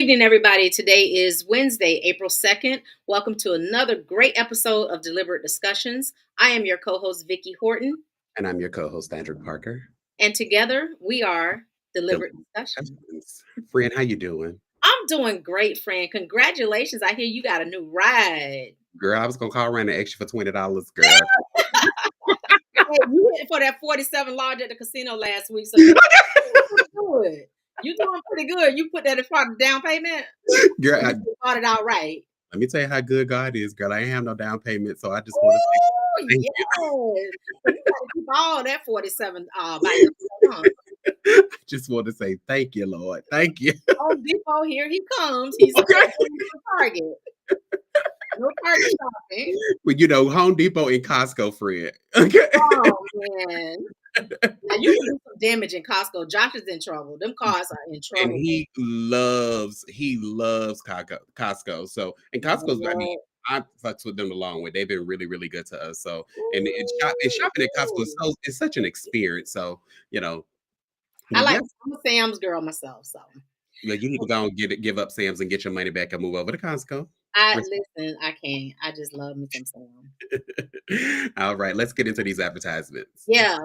Evening, everybody. Today is Wednesday, April 2nd. Welcome to another great episode of Deliberate Discussions. I am your co host, Vicki Horton, And I'm your co-host, Andrew Parker. and together we are The Deliberate Discussions. Friend, how you doing? I'm doing great, friend. Congratulations. I hear you got a new ride. Girl, I was gonna call around and extra for $20, girl. Hey, you hit for that 47 large at the casino last week, so you're doing pretty good. You're doing pretty good. You put that as part of the down payment? Girl, You bought it out right. let me tell you how good God is, girl. I ain't have no down payment, so I just want to Oh, say thank yes. So you got to keep all that 47 by yourself, huh? you. I just want to say thank you, Lord. Thank you. Home Depot, here he comes. He's Okay. Target. No Target shopping. But Home Depot and Costco, friend. Okay. Oh man. Now you can do some damage in Costco. Josh is in trouble. Them cars are in And trouble. he loves Costco. So, and Costco's, I mean, What? I fucks with them a long way. They've been really, really good to us. So, and shopping at Costco is Ooh. it's such an experience. So, you know, I but like yes, I'm a Sam's girl myself, so you need to go and give up Sam's and get your money back and move over to Costco. I listen, I can't. I just love me some Sam. All right, let's get into these advertisements. Yeah.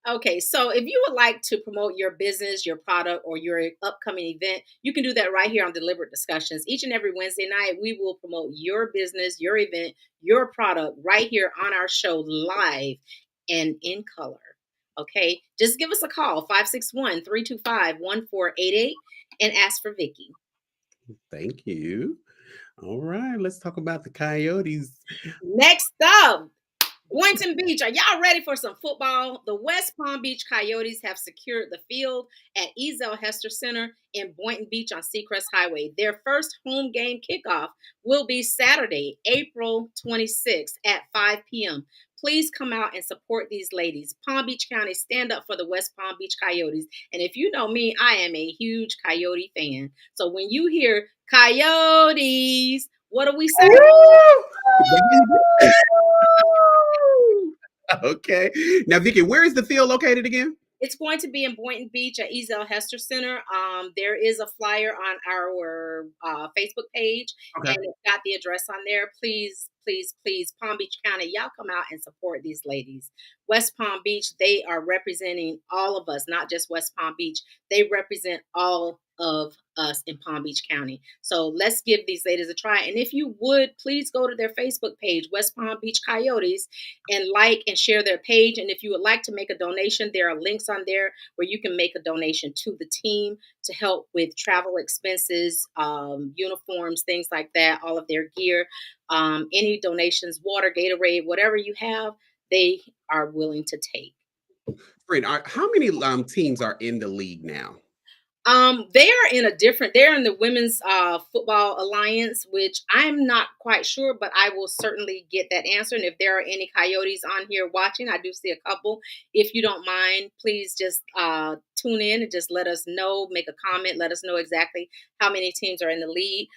Okay, so if you would like to promote your business, your product, or your upcoming event, you can do that right here on Deliberate Discussions. Each and every Wednesday night, we will promote your business, your event, your product right here on our show live and in color. Okay, just give us a call 561-325-1488 and ask for Vicky. Thank you. All right, let's talk about the Coyotes. Next up, Boynton Beach, are y'all ready for some football? The West Palm Beach Coyotes have secured the field at Ezel Hester Center in Boynton Beach on Seacrest Highway. Their first home game kickoff will be Saturday, April 26th at 5 p.m. Please come out and support these ladies. Palm Beach County, stand up for the West Palm Beach Coyotes. And if you know me, I am a huge Coyote fan. So when you hear Coyotes, what do we say? Okay. Now, Vicky, where is the field located again? It's going to be in Boynton Beach at Ezel Hester Center. There is a flyer on our Facebook page, Okay. and it's got the address on there. Please, please, please, Palm Beach County, y'all come out and support these ladies. West Palm Beach, they are representing all of us, not just West Palm Beach. They represent all of us in Palm Beach County. So let's give these ladies a try. And if you would, please go to their Facebook page, West Palm Beach Coyotes, and like and share their page. And if you would like to make a donation, there are links on there where you can make a donation to the team to help with travel expenses, uniforms, things like that, all of their gear, any donations, water, Gatorade, whatever you have, they are willing to take. Friend, how many teams are in the league now? They are in a different. They're in the Women's Football Alliance, which I'm not quite sure, but I will certainly get that answer. And if there are any Coyotes on here watching, I do see a couple. If you don't mind, please just tune in and just let us know. Make a comment. Let us know exactly how many teams are in the league.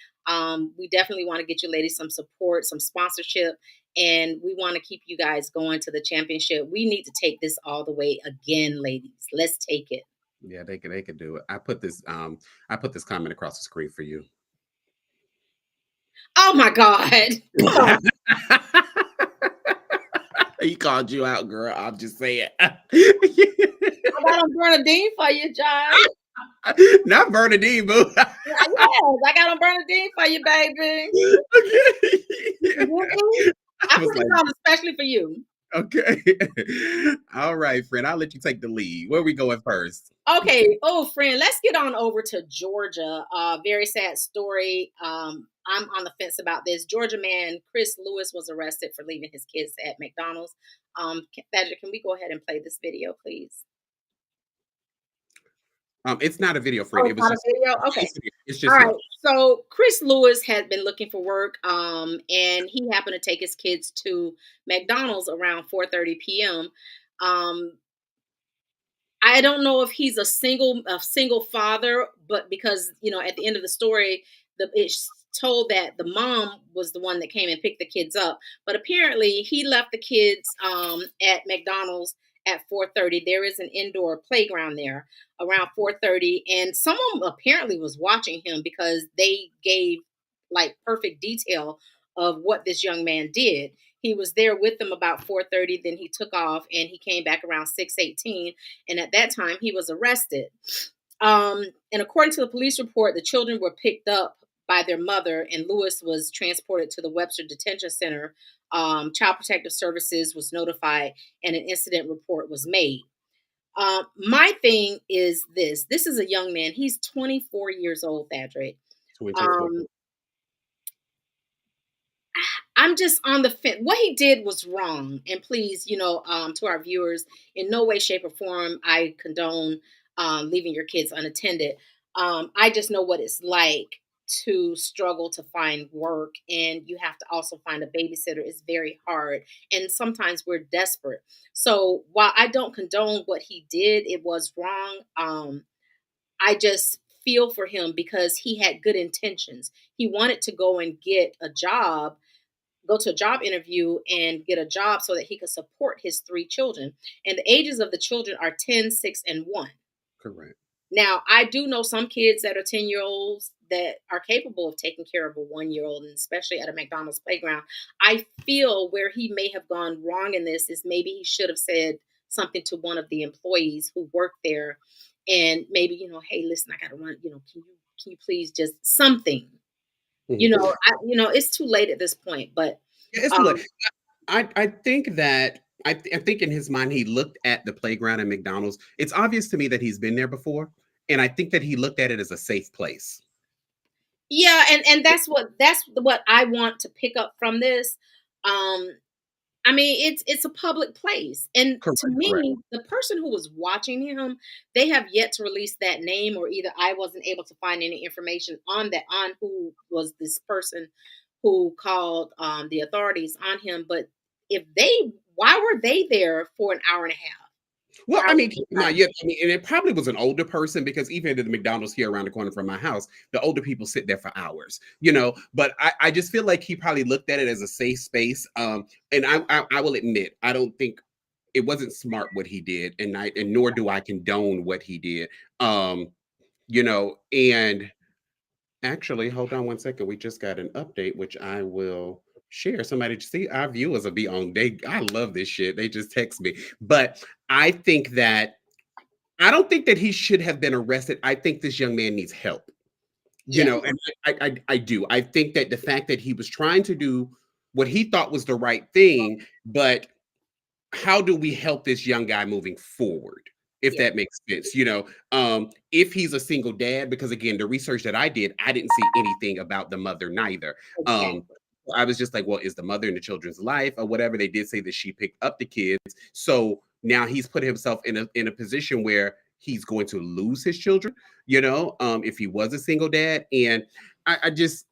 We definitely want to get you ladies some support, some sponsorship, and we want to keep you guys going to the championship. We need to take this all the way again, ladies. Let's take it. Yeah, they could do it. I put this comment across the screen for you. Oh my God. Come on. He called you out, girl. I'm just saying. I got on Bernadine for you, Josh. Not Bernadine, boo. Yes, I got on Bernadine for you, baby. I put it on especially for you. Okay. All right, friend. I'll let you take the lead. Where are we going first? Okay. Oh, friend, let's get on over to Georgia. Very sad story. I'm on the fence about this. Georgia man Chris Lewis was arrested for leaving his kids at McDonald's. Badger, can we go ahead and play this video, please? It's not a video, friend. Oh, It was just a video. Okay. It's just all right. So Chris Lewis had been looking for work, and he happened to take his kids to McDonald's around 4:30 p.m. Um, I don't know if he's a single father, but because at the end of the story, it's told that the mom was the one that came and picked the kids up. But apparently, he left the kids at McDonald's at 4:30. There is an indoor playground there around 4:30, and someone apparently was watching him because they gave like perfect detail of what this young man did. He was there with them about 4:30, then he took off and he came back around 6:18, and at that time he was arrested. And according to the police report, the children were picked up by their mother, and Lewis was transported to the Webster Detention Center. Child Protective Services was notified, and an incident report was made. My thing is this: this is a young man. He's 24 years old, Thadric. 24. Um, I'm just on the fence. What he did was wrong. And please, to our viewers, in no way, shape, or form, I condone leaving your kids unattended. I just know what it's like to struggle to find work, and you have to also find a babysitter. It's very hard. And sometimes we're desperate. So while I don't condone what he did, it was wrong. I just feel for him because he had good intentions. He wanted to go and get a job, go to a job interview and get a job so that he could support his three children. And the ages of the children are 10, 6, and 1. Correct. Now, I do know some kids that are 10-year-olds that are capable of taking care of a 1-year-old, and especially at a McDonald's playground. I feel where he may have gone wrong in this is maybe he should have said something to one of the employees who worked there, and maybe, hey, listen, I got to run, can you please just something. Mhm. It's too late at this point, but Yeah, it's too um, late. I think that I think in his mind he looked at the playground at McDonald's. It's obvious to me that he's been there before, and I think that he looked at it as a safe place. yeah, and that's what I want to pick up from this. Um, I mean, it's a public place, and Correct, to correct. me, the person who was watching him, they have yet to release that name, or either I wasn't able to find any information on who was this person who called the authorities on him. But if they, why were they there for an hour and a half? Well, Hour I mean, and keep in 45 mind, yeah, I mean, and it probably was an older person because even at the McDonald's here around the corner from my house, the older people sit there for hours, But I just feel like he probably looked at it as a safe space. And I will admit, I don't think it wasn't smart what he did, and nor do I condone what he did. Um, and actually, hold on one second. We just got an update, which I will share. Somebody see our viewers will be on. I love this shit. They just text me, but I think that I don't think that he should have been arrested. I think this young man needs help. Yeah, And I do. I think that the fact that he was trying to do what he thought was the right thing, but how do we help this young guy moving forward? If yeah, that makes sense, if he's a single dad, because again, the research that I did, I didn't see anything about the mother neither. Um, exactly. I was just like, well, is the mother in the children's life or whatever? They did say that she picked up the kids, so now he's put himself in a position where he's going to lose his children. If he was a single dad, and I just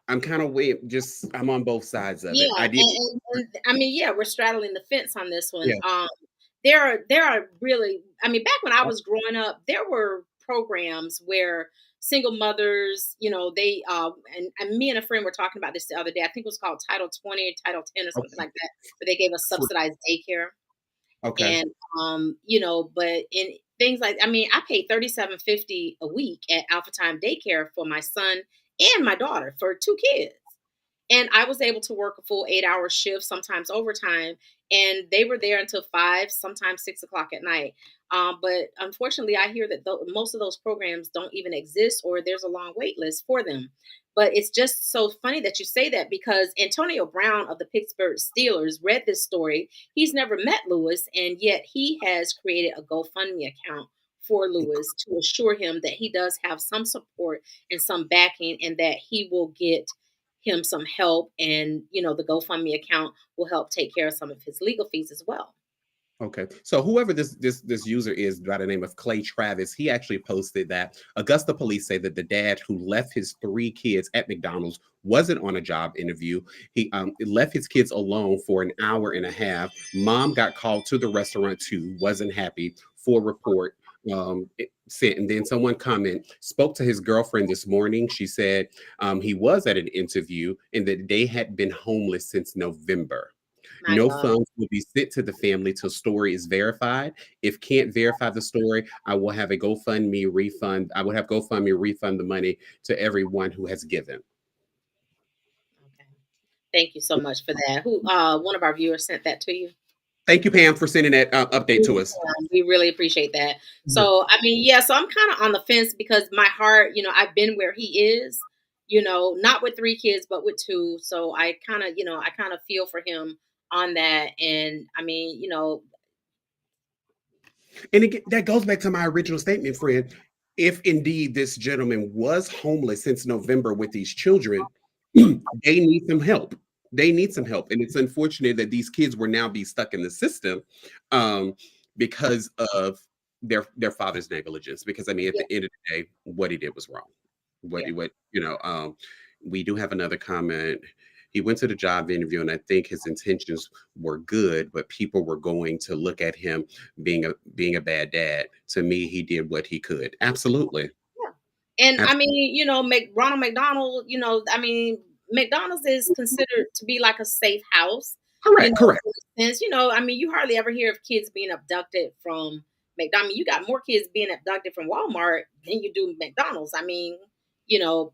I'm kind of just I'm on both sides of it. Yeah, I did, and I mean, yeah, we're straddling the fence on this one. yeah. There are really, I mean, back when I was growing up, there were programs where single mothers, they and me and a friend were talking about this the other day. I think it was called Title 20 or Title 10 or something Okay. like that, where they gave us subsidized daycare. Okay. And but in things like, I mean, I paid $37.50 a week at Alpha Time Daycare for my son and my daughter for two kids. And I was able to work a full 8-hour shift, sometimes overtime, and they were there until 5, sometimes 6 o'clock at night. But unfortunately, I hear that most of those programs don't even exist, or there's a long wait list for them. But it's just so funny that you say that, because Antonio Brown of the Pittsburgh Steelers read this story. He's never met Lewis, and yet he has created a GoFundMe account for Lewis to assure him that he does have some support and some backing, and that he will get him some help, and the GoFundMe account will help take care of some of his legal fees as well. Okay. So whoever this user is by the name of Clay Travis, he actually posted that Augusta police say that the dad who left his three kids at McDonald's wasn't on a job interview. He left his kids alone for an hour and a half. Mom got called to the restaurant too, wasn't happy for report. Sent, and then someone spoke to his girlfriend this morning. She said he was at an interview and that they had been homeless since November. My No God. funds will be sent to the family till story is verified. If can't verify the story, I will have a GoFundMe refund. I would have GoFundMe refund the money to everyone who has given. Okay. Thank you so much for that. Who one of our viewers sent that to you? Thank you, Pam, for sending that update to us. We really appreciate that. Mhm. So, I mean, yeah, so I'm kind of on the fence because my heart, I've been where he is, not with three kids, but with two. So I kind of feel for him on that. And I mean, And again, that goes back to my original statement, friend. If indeed this gentleman was homeless since November with these children, they need some help. They need some help. And it's unfortunate that these kids will now be stuck in the system um, because of their father's negligence. Because I mean, at yeah, the end of the day, what he did was wrong. yeah, We do have another comment. He went to the job interview, and I think his intentions were good, but people were going to look at him being a bad dad. To me, he did what he could. Absolutely. yeah. And I Absolutely. mean, Ronald McDonald, I mean, McDonald's is considered to be like a safe house, Correct. Correct. in a sense, I mean, you hardly ever hear of kids being abducted from McDonald's. You got more kids being abducted from Walmart than you do McDonald's. I mean,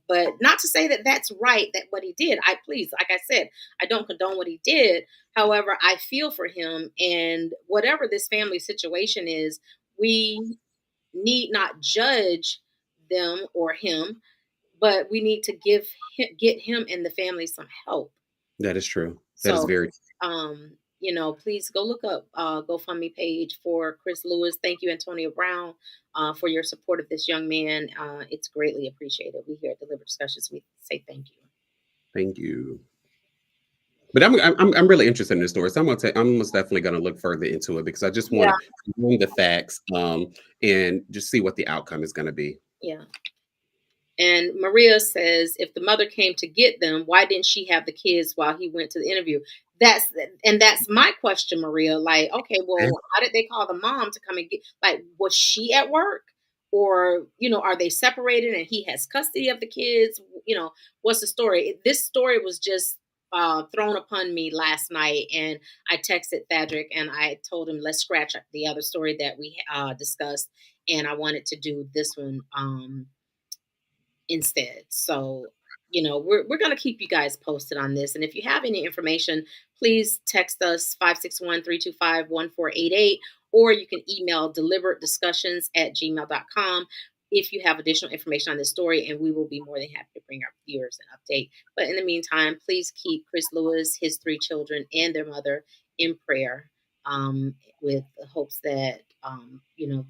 but not to say that that's right, that what he did. Like I said, I don't condone what he did. However, I feel for him, and whatever this family situation is, we need not judge them or him, but we need to get him and the family some help. That is true. That is So, very please go look up GoFundMe page for Chris Lewis. Thank you, Antonio Brown, for your support of this young man. It's greatly appreciated. We here at Deliberate Discussions, we say thank you. thank you. But I'm really interested in this story. So I'm most definitely gonna look further into it because I just Yeah, want to learn the facts and just see what the outcome is gonna be. yeah. And Maria says, if the mother came to get them, why didn't she have the kids while he went to the interview? That's that's my question, Maria. Like, okay, well, how did they call the mom to come and get? Like, was she at work, or are they separated and he has custody of the kids? What's the story? This story was just thrown upon me last night, and I texted Thadric and I told him let's scratch up the other story that we discussed, and I wanted to do this one. Instead. So, we're going to keep you guys posted on this. And if you have any information, please text us 561-325-1488, or you can email deliberatenediscussions@gmail.com if you have additional information on this story, and we will be more than happy to bring our viewers an update. But in the meantime, please keep Chris Lewis, his three children, and their mother in prayer, with the hopes that,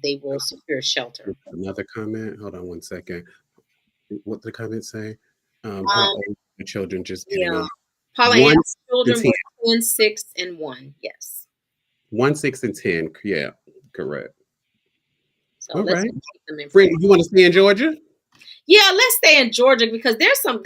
they will secure shelter. Another comment. Hold on one second. What did the comment say? How Um, old are the children just getting yeah. in? Paula One, Ann's and children 10. were 10, 6, and 1. Yes. 1, 6, and 10. Yeah, correct. So All let's right. keep them in Friend, prayer. you want to stay in Georgia? Yeah, let's stay in Georgia because there's some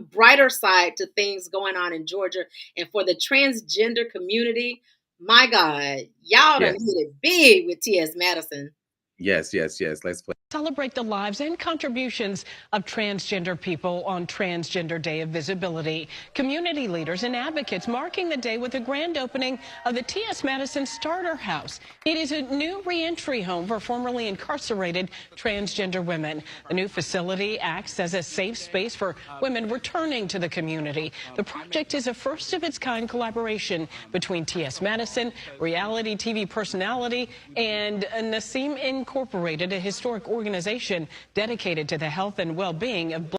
brighter side to things going on in Georgia. And for the transgender community, my God, y'all done hit Yes. it big with T.S. Madison. Yes, yes, yes. Let's play. Celebrate the lives and contributions of transgender people on Transgender Day of Visibility. Community leaders and advocates marking the day with the grand opening of the T.S. Madison Starter House. It is a new reentry home for formerly incarcerated transgender women. The new facility acts as a safe space for women returning to the community. The project is a first of its kind collaboration between T.S. Madison, reality TV personality, and Nassim Incorporated, a historic organization dedicated to the health and well-being of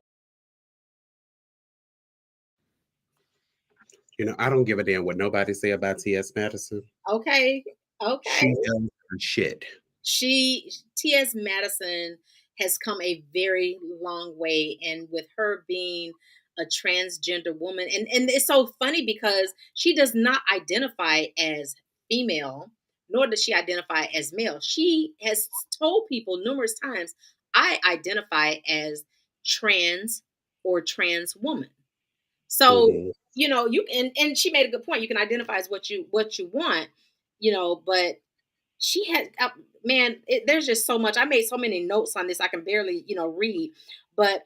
I don't give a damn what nobody say about T.S. Madison. Okay. Okay. She does her shit. T.S. Madison has come a very long way, and with her being a transgender woman, and it's so funny because she does not identify as female, nor does she identify as male. She has told people numerous times, I identify as trans or trans woman. So, Hmm. you can, and she made a good point. You can identify as what you want, but she had man, there's just so much. I made so many notes on this I can barely read, but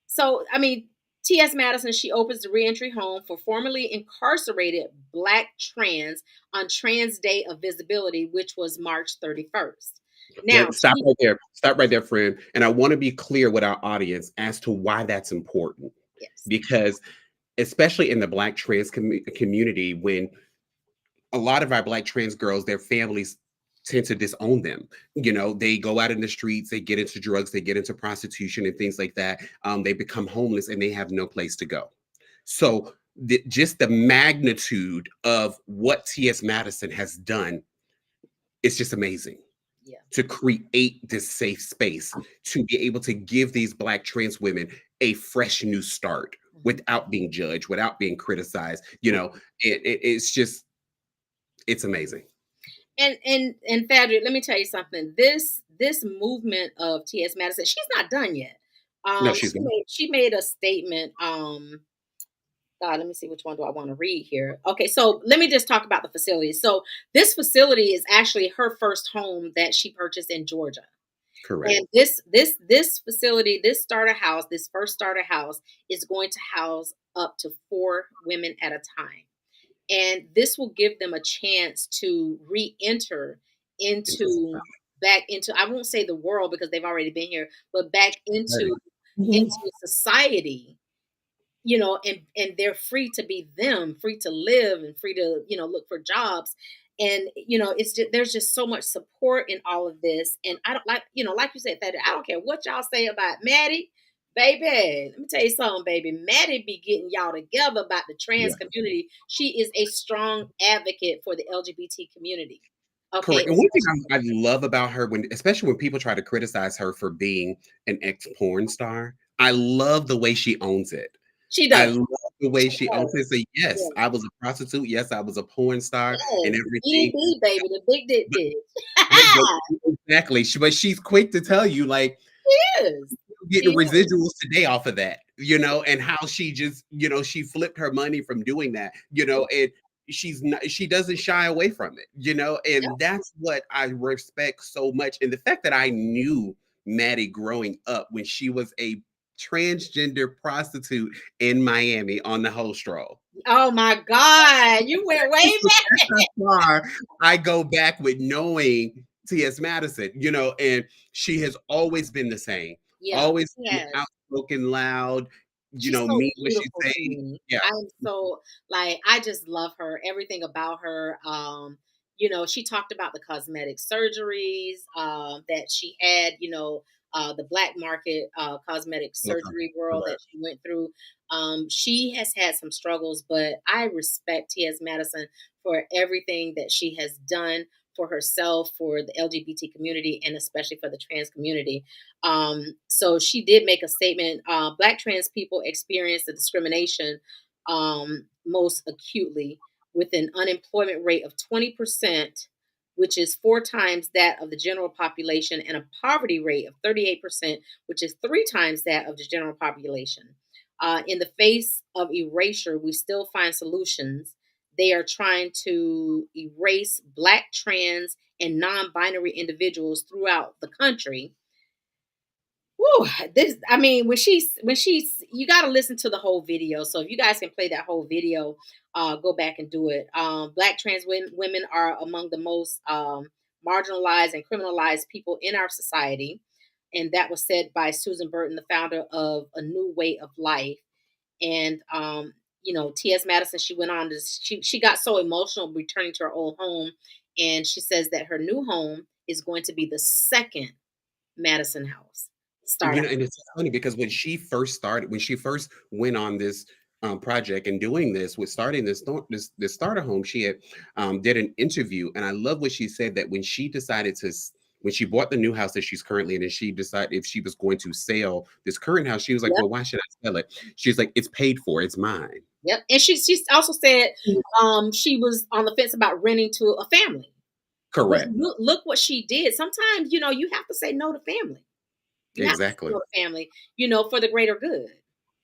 so I mean, T.S. Madison, she opens the reentry home for formerly incarcerated Black trans on Trans Day of Visibility, which was March 31st. Now, Stop right there. Stop right there, friend. And I want to be clear with our audience as to why that's important. yes, Because especially in the Black trans community, when a lot of our Black trans girls, their families tend to disown them. You know, they go out in the streets, they get into drugs, they get into prostitution and things like that. They become homeless and they have no place to go. So just the magnitude of what T.S. Madison has done is just amazing. yeah. To create this safe space, to be able to give these Black trans women a fresh new start without being judged, without being criticized. You know, it's just, it's amazing. And Fadric, let me tell you something. This movement of T.S. Madison, she's not done yet. No, she's not. She made a statement. God, let me see, which one do I want to read here? Okay, so let me just talk about the facility. So this facility is actually her first home that she purchased in Georgia. Correct. And this facility, this starter house, this first starter house is going to house up to 4 women at a time. And this will give them a chance to re-enter into back into, I won't say the world because they've already been here, but back into society, you know, and they're free to be them, free to live and free to, you know, look for jobs. And, you know, it's just, there's just so much support in all of this. And I don't like, you know, like you said, that I don't care what y'all say about Maddie, baby. Let me tell you something, baby. Maddie be getting y'all together about the trans community. She is a strong advocate for the LGBT community. Okay. Correct. And one thing I love about her, when especially when people try to criticize her for being an ex-porn star, I love the way she owns it. She I does. love the way she owns it. Say, yes, I was a prostitute. Yes, I was a porn star and everything. BDB, baby, the big dick bitch. Exactly. But she's quick to tell you, like, She is. getting residuals today off of that, you know, and how she just, you know, she flipped her money from doing that, you know, and she's not, she doesn't shy away from it, you know, and that's what I respect so much. And the fact that I knew Maddie growing up when she was a transgender prostitute in Miami on the Ho Stroll. Oh my God, you went way back. How far I go back with knowing T.S. Madison, you know, and she has always been the same. Always outspoken, loud, you know, mean what she's saying. Yeah. I'm so, like, I just love her, everything about her. You know, she talked about the cosmetic surgeries that she had, you know, the black market cosmetic surgery world that she went through. She has had some struggles, but I respect T.S. Madison for everything that she has done for herself, for the LGBT community, and especially for the trans community. So she did make a statement. Black trans people experience the discrimination most acutely, with an unemployment rate of 20%, which is 4 times that of the general population, and a poverty rate of 38%, which is 3 times that of the general population. In the face of erasure, we still find solutions. They are trying to erase Black, trans, and non-binary individuals throughout the country. Woo, this, I mean, when she's, you got to listen to the whole video. So if you guys can play that whole video, go back and do it. Black trans women are among the most marginalized and criminalized people in our society. And that was said by Susan Burton, the founder of A New Way of Life. And, you know, T.S. Madison, she went on to, she got so emotional returning to her old home. And she says that her new home is going to be the second Madison house. You know, and it's funny because when she first started, when she first went on this project and doing this with starting this starter home, she had did an interview, and I love what she said, that when she decided to, when she bought the new house that she's currently in, and she decided if she was going to sell this current house, she was like, well, why should I sell it? She's like, it's paid for, it's mine. Yep. And she also said she was on the fence about renting to a family. Correct. Look what she did. Sometimes, you know, you have to say no to family. Exactly. Family, you know, for the greater good.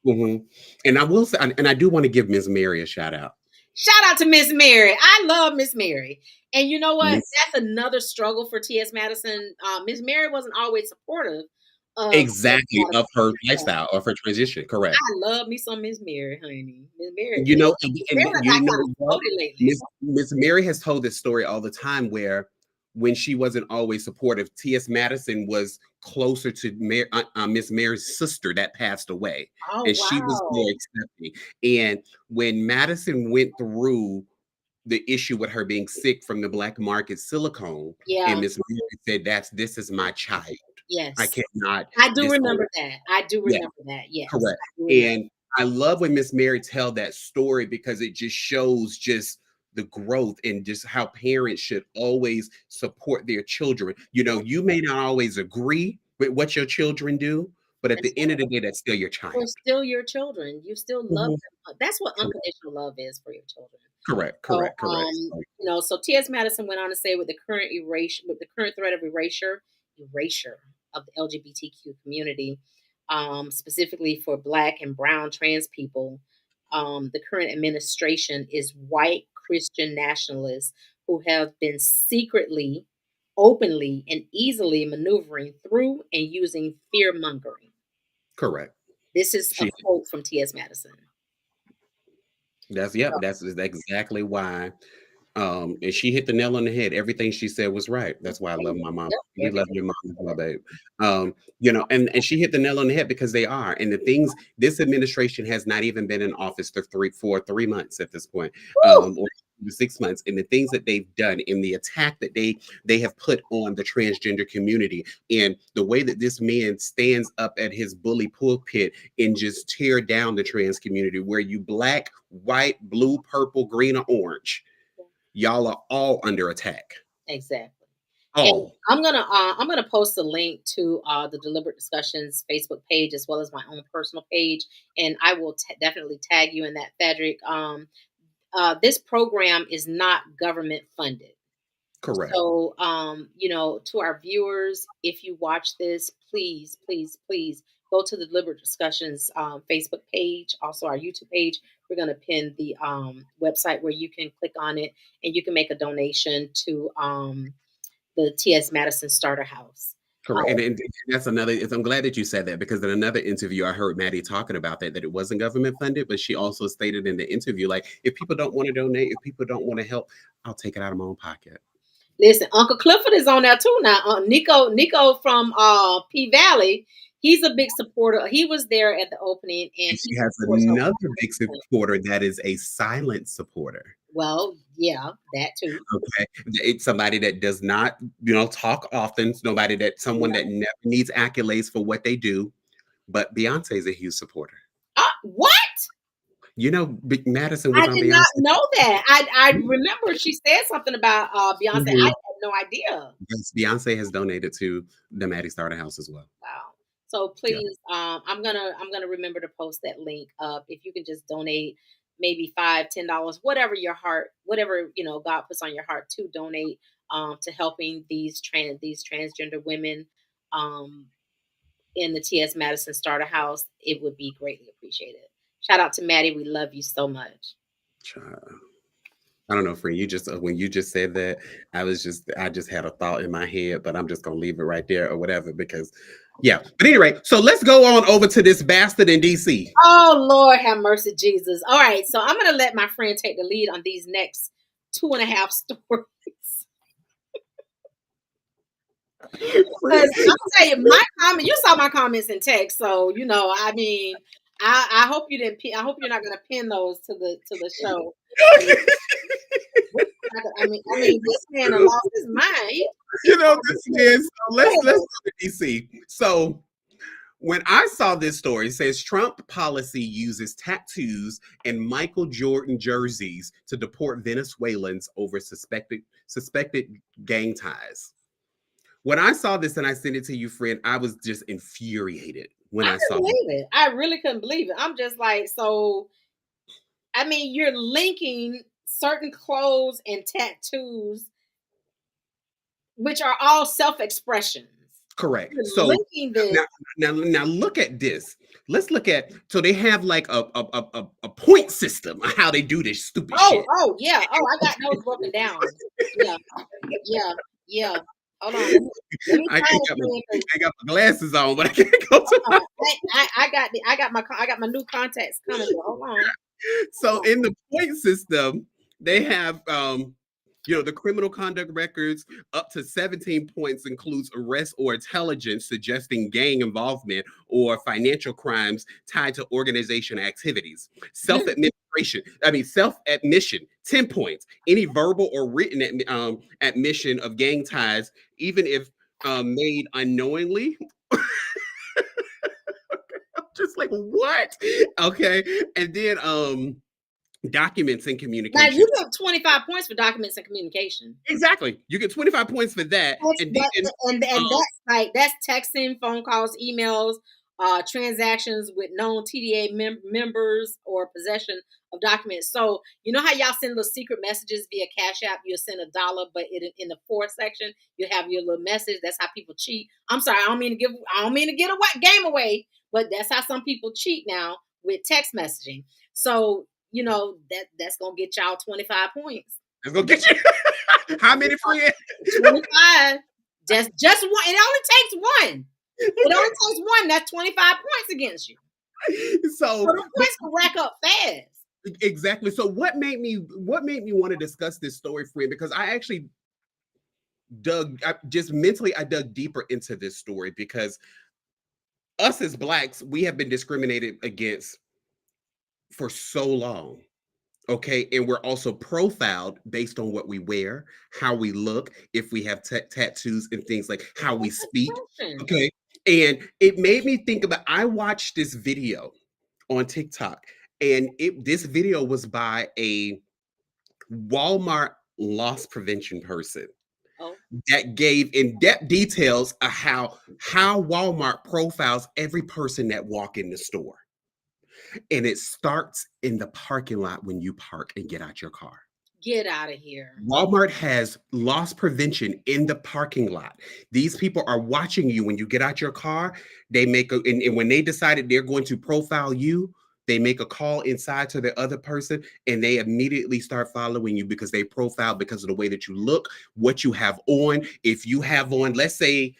Mm-hmm. And I will say, and I do want to give Miss Mary a shout out. Shout out to Miss Mary. I love Miss Mary. And you know what? That's another struggle for T.S. Madison. Miss Mary wasn't always supportive of Exactly, of her lifestyle, of her transition, correct. I love me some Miss Mary, honey. Miss Mary, You know, Mary and got you kind know of what? floated lately. Miss Mary has told this story all the time where when she wasn't always supportive, T.S. Madison was closer to Miss Mary's sister that passed away, Oh and she was more wow. accepting. And when Madison went through the issue with her being sick from the black market silicone, and Yeah. Miss Mary said, this is my child. I Yes. cannot I do disown. remember that. I do Yeah, remember that. Yes. correct. I do remember. And I love when Miss Mary tell that story because it just shows just the growth and just how parents should always support their children. You know, you may not always agree with what your children do, but at That's the end of right. the day, that's still your We're child. still your children. You still love Mhm. them. That's what Correct, unconditional love is for your children. correct, So, correct, correct. so T.S. Madison went on to say, with the current erasure, with the current threat of erasure of the LGBTQ community, specifically for Black and Brown trans people, the current administration is white Christian nationalists who have been secretly, openly, and easily maneuvering through and using fear mongering. Correct. This is a She quote from T.S. Madison. That's yep, that's exactly why. And she hit the nail on the head. Everything she said was right. That's why I love my mom. Yep, We love everything your mom she as well, said. babe. And she hit the nail on the head because they are. And the things this administration has not even been in office for 3 months at this point, Woo! or 6 months. And the things that they've done in the attack that they have put on the transgender community, and the way that this man stands up at his bully pulpit and just tear down the trans community, where you black, white, blue, purple, green, or orange, y'all are all under attack. Exactly. And All. I'm gonna post a link to the Deliberate Discussions Facebook page as well as my own personal page, and I will definitely tag you in that, Frederick. This program is not government funded. Correct. So, to our viewers, if you watch this, please, please, please go to the Deliberate Discussions Facebook page, also our YouTube page. We're going to pin the website where you can click on it and you can make a donation to the T.S. Madison Starter House. Correct. And that's another, I'm glad that you said that because in another interview, I heard Maddie talking about that it wasn't government funded, but she also stated in the interview, like, if people don't want to donate, if people don't want to help, I'll take it out of my own pocket. Listen, Uncle Clifford is on there too now. Nico from P Valley, he's a big supporter. He was there at the opening, and And he she has supports her. another big supporter that is a silent supporter. Well, yeah, that too. Okay. It's somebody that does not, talk often. Someone Yeah. that never needs accolades for what they do. But Beyonce is a huge supporter. What? Big Madison I was on did Beyonce. not know that. I remember she said something about Beyonce. I Mhm. had no idea. Yes, Beyonce has donated to the Maddie Starter House as well. Wow. So Yeah, please, I'm gonna remember to post that link up. If you can just donate maybe $5, $10, whatever God puts on your heart to donate to helping these transgender women um in the T.S. Madison Starter House, it would be greatly appreciated. Shout out to Maddie. We love you so much. child. I don't know, friend. You just when you just said that, I just had a thought in my head, but I'm just gonna leave it right there or whatever because, yeah. But anyway, so let's go on over to this bastard in DC. Oh Lord, have mercy, Jesus. All right, so I'm gonna let my friend take the lead on these next 2.5 stories. Because I'll tell you, my comment. You saw my comments in text, so I mean, I hope you didn't. I hope you're not gonna pin those to the show. I mean, this man done lost his mind. This is let's go to DC. So when I saw this story, it says Trump policy uses tattoos and Michael Jordan jerseys to deport Venezuelans over suspected gang ties. When I saw this and I sent it to you, friend, I was just infuriated when I I saw couldn't it. believe it. I really couldn't believe it. I'm just like, so. I mean, you're linking certain clothes and tattoos, which are all self-expressions. Correct. You're So linking this. now look at this. Let's look at so they have like a point system of how they do this stupid shit. Oh, yeah. Oh, I got those broken down. Yeah, yeah, yeah. Hold on. Let me I find ain't got my, it again, I got my glasses on, but I can't go to my. 'cause I got my new contacts coming. But hold on. So in the point system, they have the criminal conduct records up to 17 points includes arrest or intelligence suggesting gang involvement or financial crimes tied to organization activities. Self-admission, 10 points. Any verbal or written admission of gang ties, even if made unknowingly. Just like what? Okay. And then documents and Now communication. you get 25 points for documents and communication. Exactly. You get 25 points for that. And then That's texting, phone calls, emails, transactions with known TDA members or possession of documents. So you know how y'all send little secret messages via Cash App? You'll send $1, but in the fourth section you have your little message. That's how people cheat. I'm sorry, I don't mean to give a game away, but that's how some people cheat now with text messaging. So that's gonna get y'all 25 points. it's gonna get you how many friends? 25. Just one. It only takes one. It only takes one. That's 25 points against you. So the points can rack up fast. Exactly. So what made me want to discuss this story, friend? Because I actually I dug deeper into this story because us as Blacks, we have been discriminated against for so long. Okay. And we're also profiled based on what we wear, how we look, if we have tattoos and things like how we speak. Okay. And it made me think about, I watched this video on TikTok, and this video was by a Walmart loss prevention person that gave in-depth details of how Walmart profiles every person that walk in the store. And it starts in the parking lot when you park and get out your car. Get out of here. Walmart has loss prevention in the parking lot. These people are watching you when you get out your car. They and when they decided they're going to profile you, they make a call inside to the other person and they immediately start following you because they profile because of the way that you look, what you have on. If you have on, let's say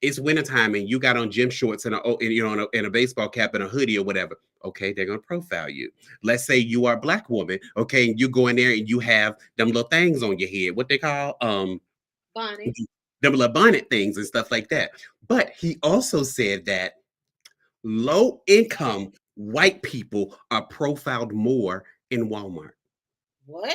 it's wintertime and you got on gym shorts and a baseball cap and a hoodie or whatever. Okay, they're gonna profile you. Let's say you are a Black woman. Okay, and you go in there and you have them little things on your head. What they call bonnet. Them little bonnet things and stuff like that. But he also said that low income white people are profiled more in Walmart. What?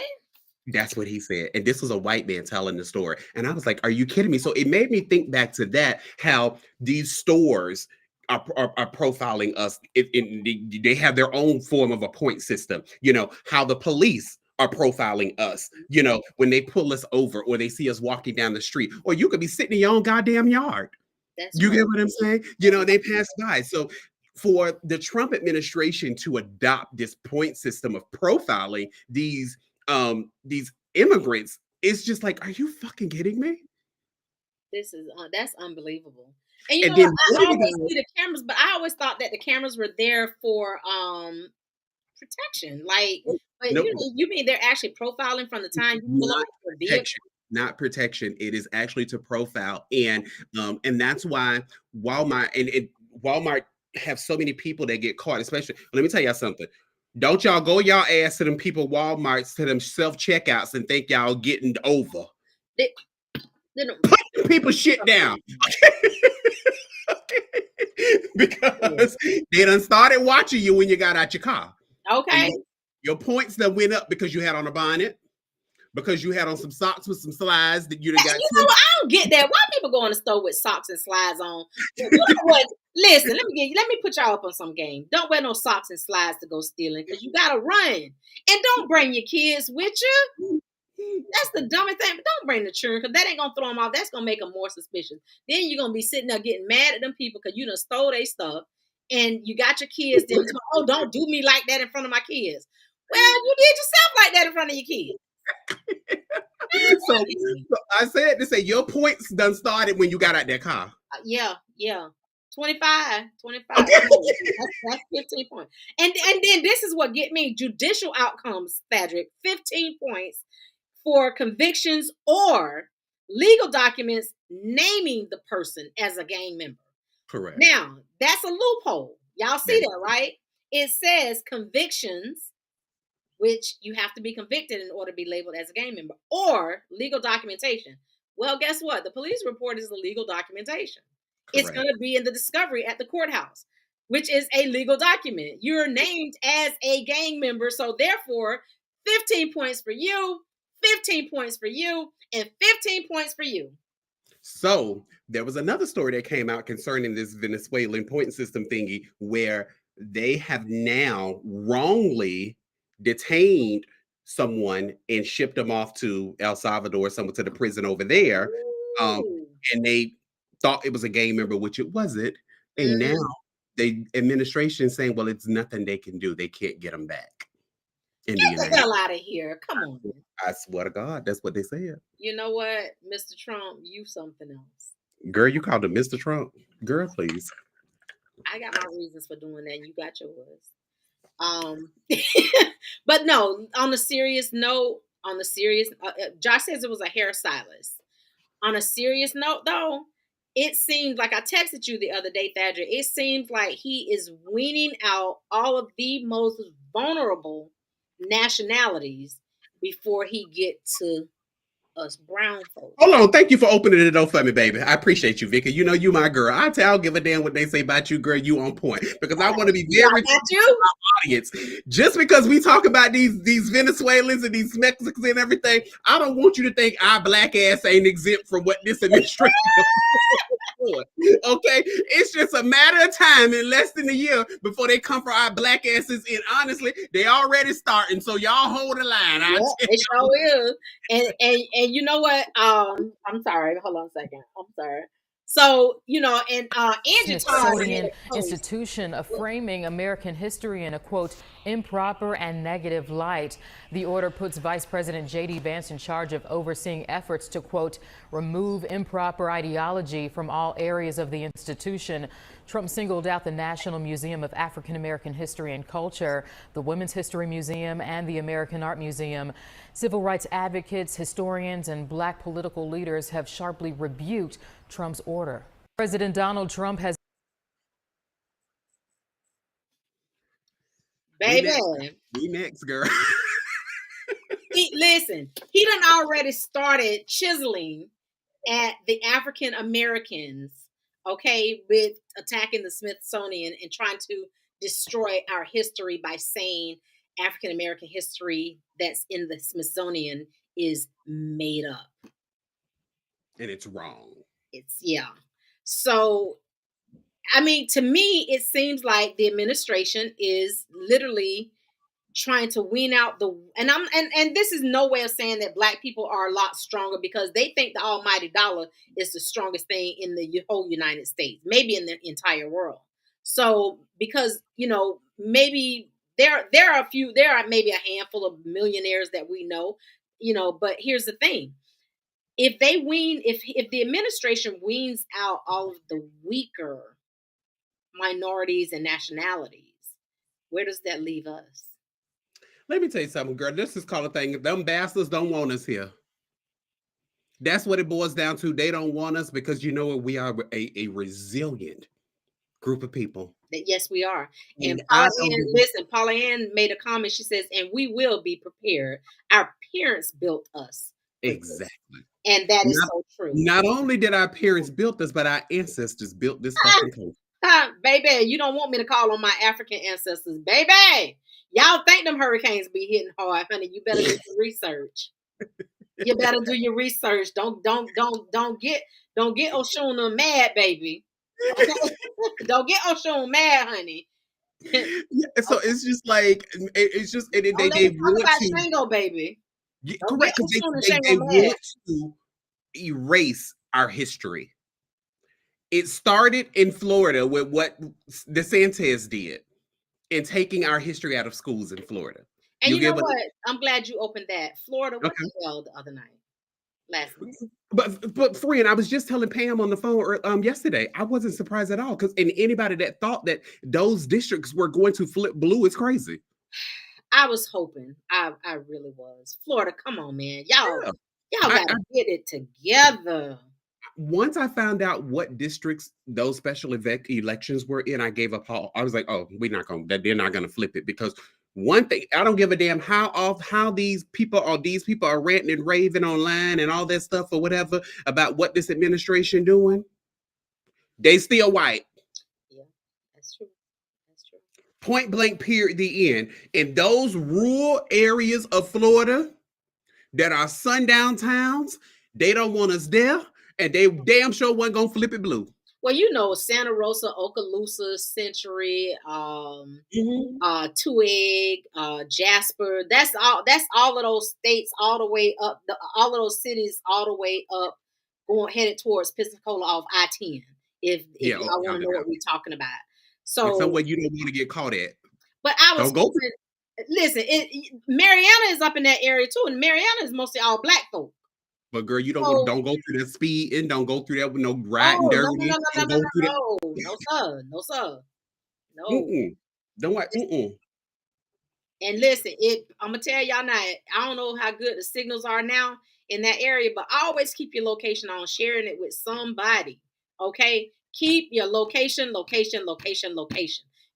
That's what he said. And this was a white man telling the story. And I was like, are you kidding me? So it made me think back to that, how these stores are profiling us. They have their own form of a point system. How the police are profiling us, when they pull us over or they see us walking down the street, or you could be sitting in your own goddamn yard. You get what I'm saying? They pass by. So for the Trump administration to adopt this point system of profiling these immigrants, it's just like, are you fucking kidding me? That's unbelievable. And I always see the cameras, but I always thought that the cameras were there for protection. But you mean they're actually profiling from the time you pull up your vehicle? Not protection. It is actually to profile, and that's why Walmart and Walmart have so many people that get caught. Especially, let me tell y'all something. Don't y'all go y'all ass to them people Walmarts, to them self-checkouts and think y'all getting over. Put people shit down. Because they done started watching you when you got out your car. Okay. Your points that went up because you had on a bonnet, because you had on some socks with some slides that you done got. I don't get that. Why people go in the store with socks and slides on? You know what? Listen, let me put y'all up on some game. Don't wear no socks and slides to go stealing, because you gotta run. And don't bring your kids with you. That's the dumbest thing. But don't bring the children, because that ain't gonna throw them off. That's gonna make them more suspicious. Then you're gonna be sitting there getting mad at them people because you done stole their stuff, and you got your kids there. Oh, don't do me like that in front of my kids. Well, you did yourself like that in front of your kids. So I said to say your points done started when you got out that car. Yeah. 25. That's 15 points. And then this is what get me: judicial outcomes, Fadrick, 15 points for convictions or legal documents naming the person as a gang member. Correct. Now, that's a loophole. Y'all see That that, right? It says convictions, which you have to be convicted in order to be labeled as a gang member, or legal documentation. Well, guess what? The police report is the legal documentation. It's correct. going to be in the discovery at the courthouse, which is a legal document. You're named as a gang member, so therefore, 15 points for you, 15 points for you, and 15 points for you. So there was another story that came out concerning this Venezuelan point system thingy where they have now wrongly detained someone and shipped them off to El Salvador, someone to the prison over there. Um, Ooh. and they thought it was a gang member, which it wasn't. And now Mhm. the administration saying, well, it's nothing they can do. They can't get them back in the Get the United hell out of here. Come on. States. I swear to God, that's what they said. You know what, Mr. Trump, you something else. Girl, you called him Mr. Trump. Girl, please. I got my reasons for doing that. You got yours. But no, on a serious note, Josh says it was a hairstylist. On a serious note, though, it seemed like I texted you the other day, Thaddeus. It seems like he is weaning out all of the most vulnerable nationalities before he get to us brown folks. Hold on. Thank you for opening the door for me, baby. I appreciate you, Vicky. You know you my girl. I'll give a damn what they say about you, girl. You on point. Because I want to be very Got you? audience. Just because we talk about these Venezuelans and these Mexicans and everything, I don't want you to think our black ass ain't exempt from what this administration doing. Okay? It's just a matter of time in less than a year before they come for our black asses. And honestly, they already starting. So y'all hold the line. Yeah, it sure is. And you know what? I'm sorry. Hold on a second. I'm sorry. So, and Angie Todd Smithsonian institution of framing American history in a, quote, improper and negative light. The order puts Vice President J.D. Vance in charge of overseeing efforts to, quote, remove improper ideology from all areas of the institution. Trump singled out the National Museum of African American History and Culture, the Women's History Museum, and the American Art Museum. Civil rights advocates, historians, and black political leaders have sharply rebuked Trump's order. President Donald Trump has baby. We next, girl. Listen, he done already started chiseling at the African Americans, okay, with attacking the Smithsonian and trying to destroy our history by saying African American history that's in the Smithsonian is made up. And it's wrong. Yeah. So, I mean, to me, it seems like the administration is literally trying to wean out and this is no way of saying that black people are a lot stronger, because they think the almighty dollar is the strongest thing in the whole United States, maybe in the entire world. So because maybe there are maybe a handful of millionaires that we know, but here's the thing. If the administration weans out all of the weaker minorities and nationalities, where does that leave us? Let me tell you something, girl. This is called a thing. Them bastards don't want us here. That's what it boils down to. They don't want us because you know what? We are a resilient group of people. Yes, we are. And And Paula Ann made a comment. She says, and we will be prepared. Our parents built us. Exactly. And that is so true. Not only did our parents build us, but our ancestors built this fucking country. Baby, you don't want me to call on my African ancestors, baby. Y'all think them hurricanes be hitting hard, honey. You better do your research. You better do your research. Don't get Oshuna mad, baby. Okay? Don't get Oshuna mad, honey. Yeah, so it's just like they want about Shango, baby. Correct, because they want to erase our history. It started in Florida with what DeSantis did in taking our history out of schools in Florida. And you know what? I'm glad you opened that. Florida, what the hell the other night? Last night. But friend, I was just telling Pam on the phone yesterday. I wasn't surprised at all, because anybody that thought that those districts were going to flip blue is crazy. I was hoping. I really was. Florida, come on, man. Y'all. Y'all I, got to get it together. once I found out what districts those special elections were in, I gave up all. I was like, oh, we're not going to, they're not going to flip it, because one thing, I don't give a damn how these people are ranting and raving online and all that stuff or whatever about what this administration doing. They still white. Yeah, that's true. That's true. Point blank, period, the end. In those rural areas of Florida that are sundown towns, they don't want us there, and they damn sure wasn't gonna flip it blue. Well, you know, Santa Rosa, Okaloosa, Century, Two Egg, Jasper. That's all. That's all of those states, all the way up. All of those cities, all the way up, going headed towards Pensacola off I-10. If Yeah, y'all want to know what we're talking about. So somewhere you don't want to get caught at. but I was Don't go. listen. Mariana is up in that area too, and Mariana is mostly all black folk. But girl, you don't So, don't go through that speed and don't go through that with no riding oh dirty. no, sir, no. Don't want. And listen, I'm gonna tell y'all now. I don't know how good the signals are now in that area, but always keep your location on, sharing it with somebody. Okay, keep your location.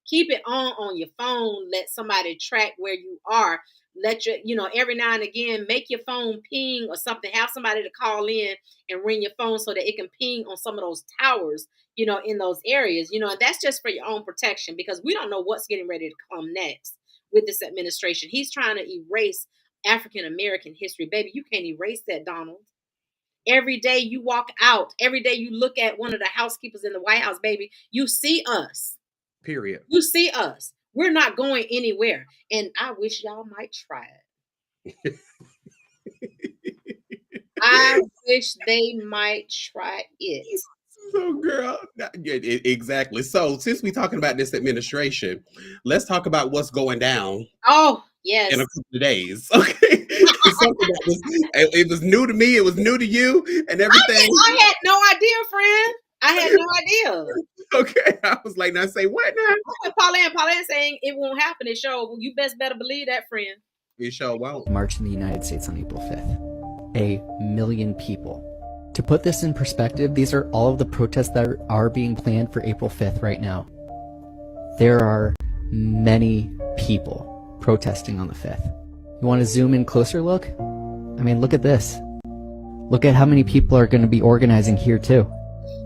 Keep it on your phone. Let somebody track where you are. Let your, every now and again, make your phone ping or something. Have somebody to call in and ring your phone so that it can ping on some of those towers, in those areas. That's just for your own protection, because we don't know what's getting ready to come next with this administration. He's trying to erase African American history. Baby, you can't erase that, Donald. Every day you walk out, every day you look at one of the housekeepers in the White House, baby, you see us. Period. You see us. We're not going anywhere. And I wish y'all might try it. I wish they might try it. So, girl, exactly. So, since we're talking about this administration, let's talk about what's going down. Oh, yes. In a couple of days. Okay. It was new to me. It was new to you and everything. I had no idea, friend. I had no idea. Okay. I was like, now say what now? Pauline saying it won't happen. It show. You better believe that, friend. It sure won't. March in the United States on April 5th. 1 million people. To put this in perspective, these are all of the protests that are being planned for April 5th right now. There are many people protesting on the 5th. You want to zoom in closer look? I mean, look at this. Look at how many people are going to be organizing here too.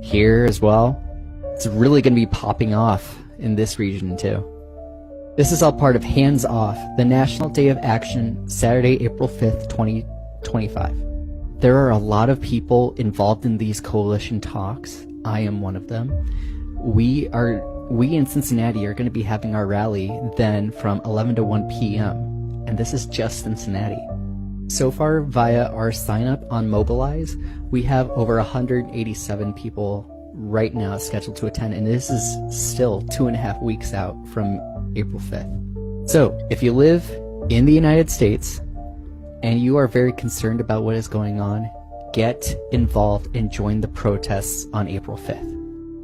Here as well. It's really going to be popping off in this region too. This is all part of Hands Off, the National Day of Action, Saturday, April 5th, 2025. There are a lot of people involved in these coalition talks. I am one of them. We in Cincinnati are going to be having our rally then from 11 to 1 p.m. And this is just Cincinnati. So far, via our sign up on Mobilize, we have over 187 people right now scheduled to attend, and this is still 2.5 weeks out from April 5th. So, if you live in the United States and you are very concerned about what is going on, get involved and join the protests on April 5th.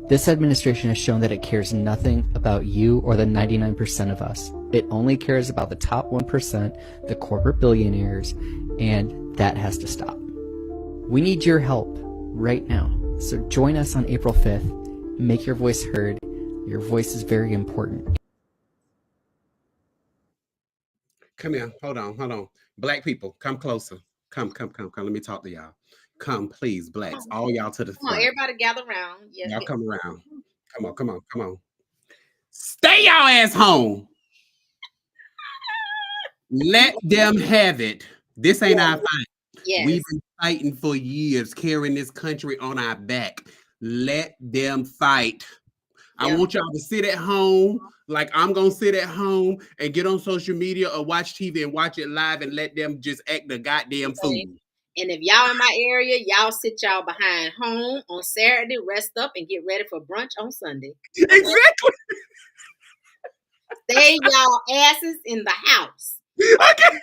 This administration has shown that it cares nothing about you or the 99% of us. It only cares about the top 1%, the corporate billionaires, and that has to stop. We need your help right now. So join us on April 5th. Make your voice heard. Your voice is very important. Come here. Hold on. Black people, come closer. Come. Let me talk to y'all. Come, please, blacks. All y'all to the front. Come on, everybody gather around. Yeah. Y'all come around. Come on. Stay y'all ass home. Let them have it. This ain't our fight. Yes. We've been fighting for years, carrying this country on our back. Let them fight. I want y'all to sit at home, like I'm going to sit at home and get on social media or watch TV and watch it live and let them just act the goddamn fool. And if y'all in my area, y'all sit y'all behind home on Saturday, rest up, and get ready for brunch on Sunday. Exactly. Stay y'all asses in the house. Okay.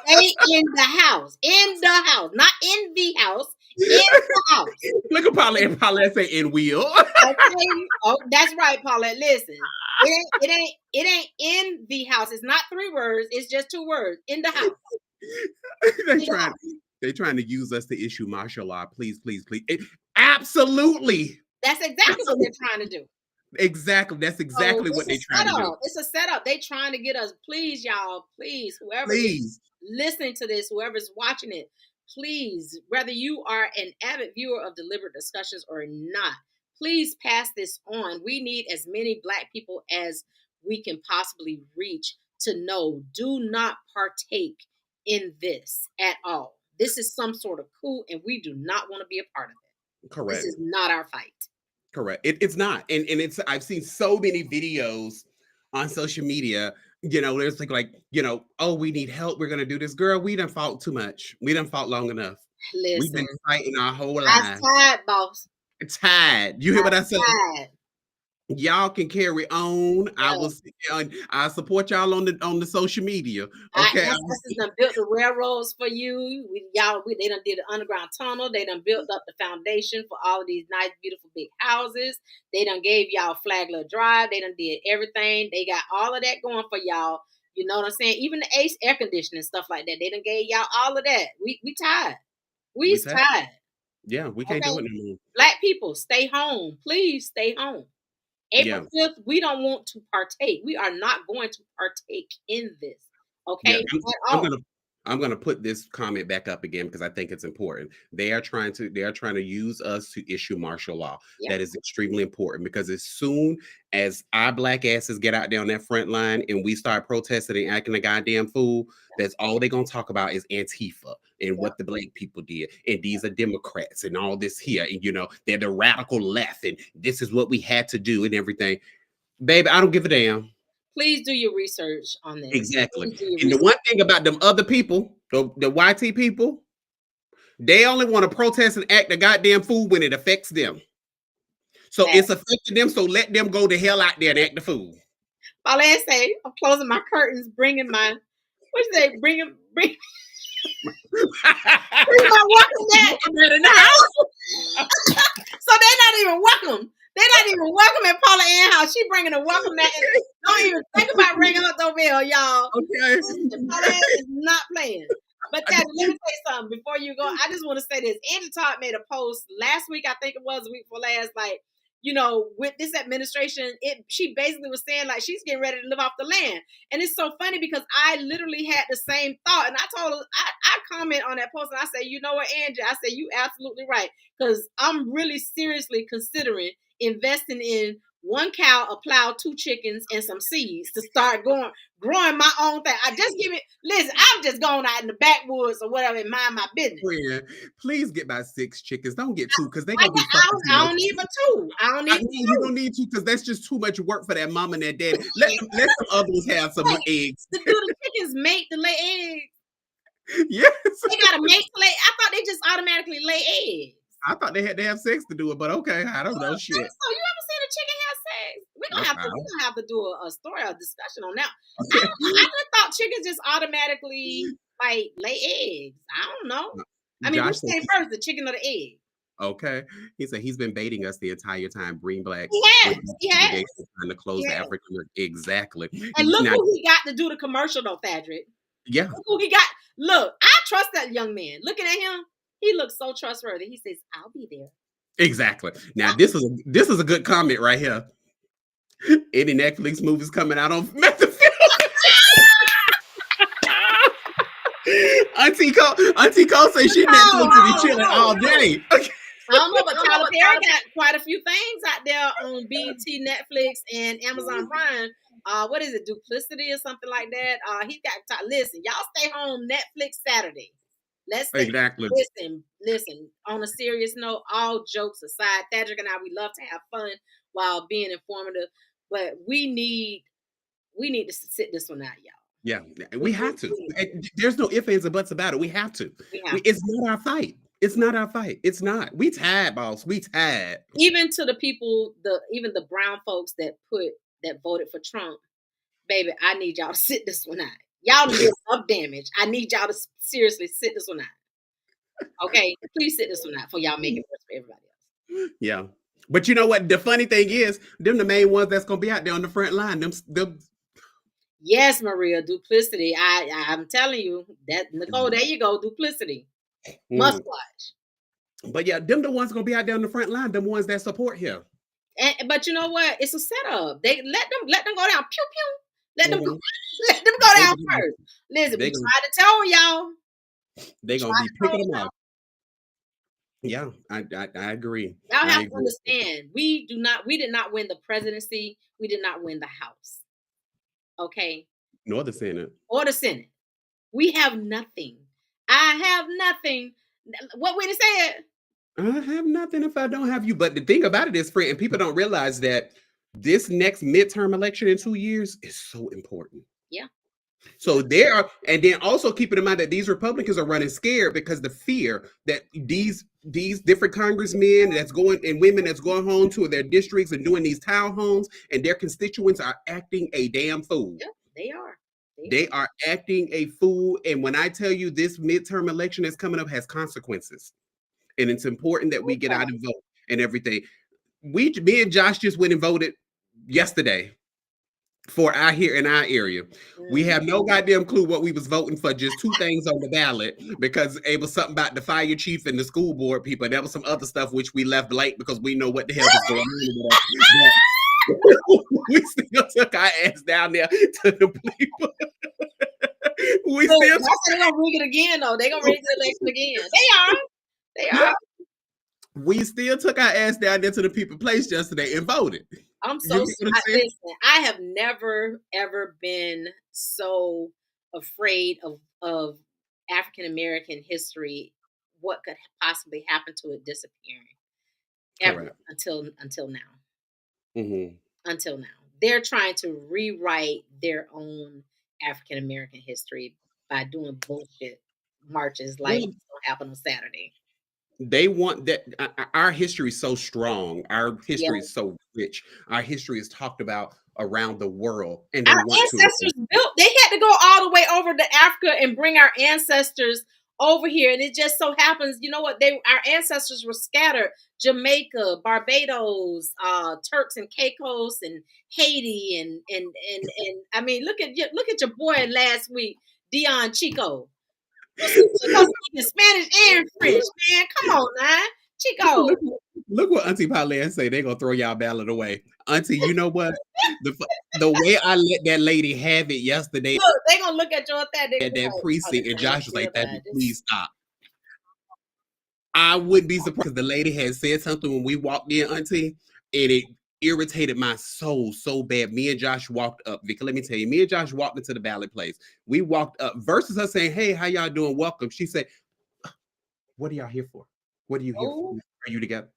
Stay in the house. In the house. Not in the house. In the house. Look at Paulette say in wheel. Okay. Oh, that's right, Paulette. Listen. It ain't in the house. It's not 3 words. It's just 2 words. In the house. That's right. They're trying to use us to issue martial law. Please, please, please. Absolutely. That's exactly what they're trying to do. Exactly. That's exactly what they're trying to do. It's a setup. They trying to get us. Please, y'all. Please, whoever Please. is listening to this, whoever's watching it, please, whether you are an avid viewer of Deliberate Discussions or not, please pass this on. We need as many Black people as we can possibly reach to know. Do not partake in this at all. This is some sort of coup, and we do not want to be a part of it. Correct. This is not our fight. Correct. It's not. And it's, I've seen so many videos on social media, you know, there's like, you know, oh, we need help. We're going to do this. Girl, we done fought too much. We done fought long enough. Listen, we've been fighting our whole lives. I'm tired, boss. Tired. You hear what I said? Tired. Y'all can carry on. Yeah. I support y'all on the social media. Okay. Ancestors done built the railroads for you. They done did the underground tunnel. They done built up the foundation for all of these nice, beautiful big houses. They done gave y'all Flagler Drive. They done did everything. They got all of that going for y'all. You know what I'm saying? Even the ACE air conditioning, stuff like that. They done gave y'all all of that. We tired. We tired. Yeah, we can't do it anymore. Black people, stay home. Please stay home. April 5th, we don't want to partake. We are not going to partake in this. Okay? Yeah, I'm gonna put this comment back up again because I think it's important. They are trying to use us to issue martial law. Yeah. That is extremely important because as soon as our Black asses get out there on that front line and we start protesting and acting a goddamn fool, that's all they're gonna talk about is Antifa and what the Black people did. And these are Democrats and all this here. And you know, they're the radical left, and this is what we had to do and everything. Baby, I don't give a damn. Please do your research on this. Exactly. And the one thing about them other people, the YT people, they only want to protest and act a goddamn fool when it affects them. So it's affecting them, so let them go to hell out there and act the fool. Pauline say, I'm closing my curtains, bringing my, what you say, bring my welcome mat in the house. So they're not even welcome. They're not even welcome at Paula Ann house. She bringing a welcome mat. Don't even think about ringing her doorbell, y'all. Okay. Paula Ann is not playing. But let me say something before you go. I just want to say this. Angie Todd made a post last week, I think it was, the week before last, like, you know, with this administration, she basically was saying like she's getting ready to live off the land. And it's so funny because I literally had the same thought. And I told her, I comment on that post and I say, you know what, Angie? I said, you absolutely right. Because I'm really seriously considering investing in 1 cow, a plow, 2 chickens, and some seeds to start growing my own thing. I'm just going out in the backwoods or whatever and mind my business. Friend, please get by 6 chickens. Don't get 2 because they gonna be I don't need but 2. I don't need 2. You don't need 2 because that's just too much work for that mom and that daddy. Let some others have some eggs. Do the chickens mate to lay eggs? Yes. They gotta mate to lay. I thought they just automatically lay eggs. I thought they had to have sex to do it, but okay, I don't know shit. So you ever seen a chicken have sex? We're gonna have to do a story, a discussion on that. I just thought chickens just automatically like lay eggs. I don't know. I mean, which came first, the chicken or the egg? Okay. He said he's been baiting us the entire time. Green Black. He has. Trying to close the African. Exactly. And look who he got to do the commercial though, Fadrick. Yeah. Look who he got. Look, I trust that young man. Looking at him, he looks so trustworthy. He says, "I'll be there." Exactly. Now this is a good comment right here. Any Netflix movies coming out on Auntie Cole say she Netflix to be chilling all day. Okay. I don't know, but Tyler Perry got quite a few things out there on BET, Netflix, and Amazon Prime. What is it, Duplicity or something like that? He's got listen, y'all stay home Netflix Saturday. Exactly. Listen. On a serious note, all jokes aside, Thadrick and I, we love to have fun while being informative, but we need to sit this one out, y'all. Yeah, we have to. There's no ifs, ands, or buts about it. We have to. It's not our fight. It's not our fight. It's not. We tired, boss. We tired. Even to the people, even the brown folks that voted for Trump, baby, I need y'all to sit this one out. Y'all did enough damage. I need y'all to seriously sit this one out. Okay, please sit this one out for y'all make it worse for everybody else. Yeah, but you know what? The funny thing is, them the main ones that's gonna be out there on the front line. Them. Yes, Maria, Duplicity. I'm telling you that, Nicole. There you go, Duplicity. Must Mhm. watch. But yeah, them the ones gonna be out there on the front line, them ones that support him. But you know what? It's a setup. They let them go down. Pew pew. Let them go, Mhm. let them go They down gonna first. Listen, they we gonna tried to tell y'all. they gonna Tried be to tell picking them y'all. off. Yeah, I agree. Y'all I have to agree. understand. We did not win the presidency. We did not win the House. Okay. Nor the Senate. Or the Senate. We have nothing. I have nothing. What Whitney said. I have nothing if I don't have you. But the thing about it is, friend, and people don't realize that this next midterm election in 2 years is so important. Yeah. So there are, and then also keeping in mind that these Republicans are running scared because the fear that these different congressmen that's going and women that's going home to their districts and doing these townhomes and their constituents are acting a damn fool. Yeah, they are. They are acting a fool. And when I tell you this midterm election that's coming up has consequences, and it's important that we get out and vote and everything. Me and Josh just went and voted yesterday for our here in our area. We have no goddamn clue what we was voting for. Just two things on the ballot because it was something about the fire chief and the school board people. And there was some other stuff which we left blank because we know what the hell was going on. We still took our ass down there to the people. We So still they're gonna rig it again, though. They're gonna rig the election again. They are. we still took our ass down there to the people place yesterday and voted. I'm You so get what I'm saying? listen. I have never ever been so afraid of African American history. What could possibly happen to it disappearing? Ever Correct. until now. Mhm. Until now, they're trying to rewrite their own African American history by doing bullshit marches like Well, it's gonna happen on Saturday. they want that our history is so strong, our Yeah. history is so rich, our history is talked about around the world, and they Our want to ancestors built, they had to go all the way over to Africa and bring our ancestors over here. And it just so happens, you know what? Our ancestors were scattered. Jamaica, Barbados, Turks and Caicos, and Haiti, and I mean, look at your boy last week, Dion Chico. You see Chico speaking Spanish and French, man. Come on now. Chico. look what Auntie Paulette say. They're gonna throw y'all ballot away. Auntie, you know what? The way I let that lady have it yesterday Look, they gonna look at you at that. They at gonna be that like, precinct, and this Josh was ain't like, still "That bad. please stop." I wouldn't be surprised because the lady had said something when we walked in, Auntie, and it irritated my soul so bad. Me and Josh walked up. Vicky, let me tell you, me and Josh walked into the ballot place. We walked up versus her saying, "Hey, how y'all doing? Welcome." She said, "What are y'all here for? What are you here for? Are you together?"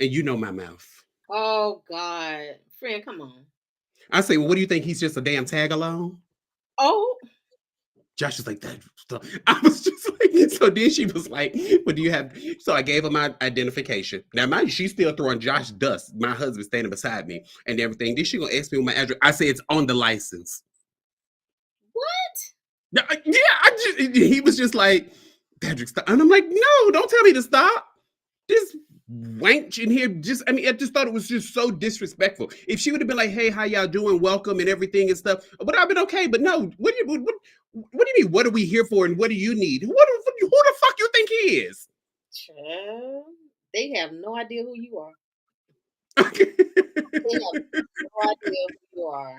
And you know my mouth. Oh God, friend, come on. I say, "Well, what do you think? He's just a damn tag along?" Oh, Josh was like that. I was just like, so then she was like, "What do you have?" So I gave her my identification. Now, mind you, she's still throwing Josh dust. My husband standing beside me and everything. Then she gonna ask me what my address. I say it's on the license. what? Yeah, he was just like, "Patrick, stop." And I'm like, "No, don't tell me to stop. This wench in here I mean, I just thought it was just so disrespectful. If she would have been like, "Hey, how y'all doing? Welcome," and everything and stuff, but I've been okay. But no, what do you mean? What are we here for, and what do you need? Who the fuck you think he is? Child, they have no idea who you are. Okay. They have no idea who you are.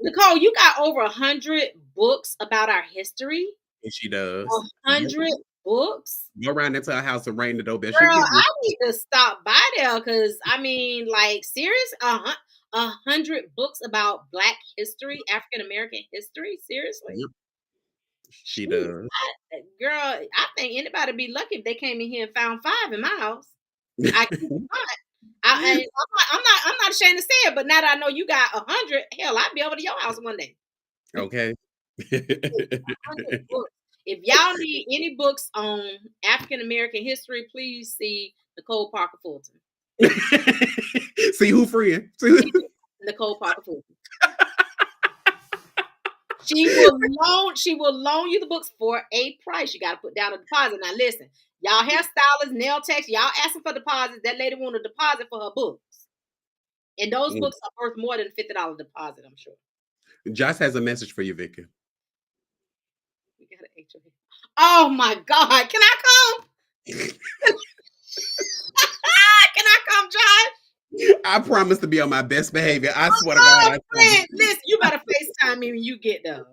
Nicole, you got over 100 books about our history. And she does. 100 books. Go around into her house and ring the doorbell. Girl, I need to stop by there because I mean, like, serious, 100 books about Black history, African American history. Seriously, Yep. She does. Girl, I think anybody be lucky if they came in here and found 5 in my house. I kid you not. I'm not ashamed to say it, but now that I know you got 100, hell, I'd be over to your house one day. Okay. 100 books. If y'all need any books on African American history, please see Nicole Parker Fulton. See who friend? Nicole Parker Fulton. She will loan you the books for a price. You got to put down a deposit. Now listen, y'all hairstylists, nail techs, y'all asking for deposits. That lady want a deposit for her books, and those books are worth more than $50 deposit. I'm sure. Josh has a message for you, Vicky. HOA. Oh my God. Can I come? Can I come, Josh? I promise to be on my best behavior. I swear to God. I Friend, listen, you better FaceTime me when you get there.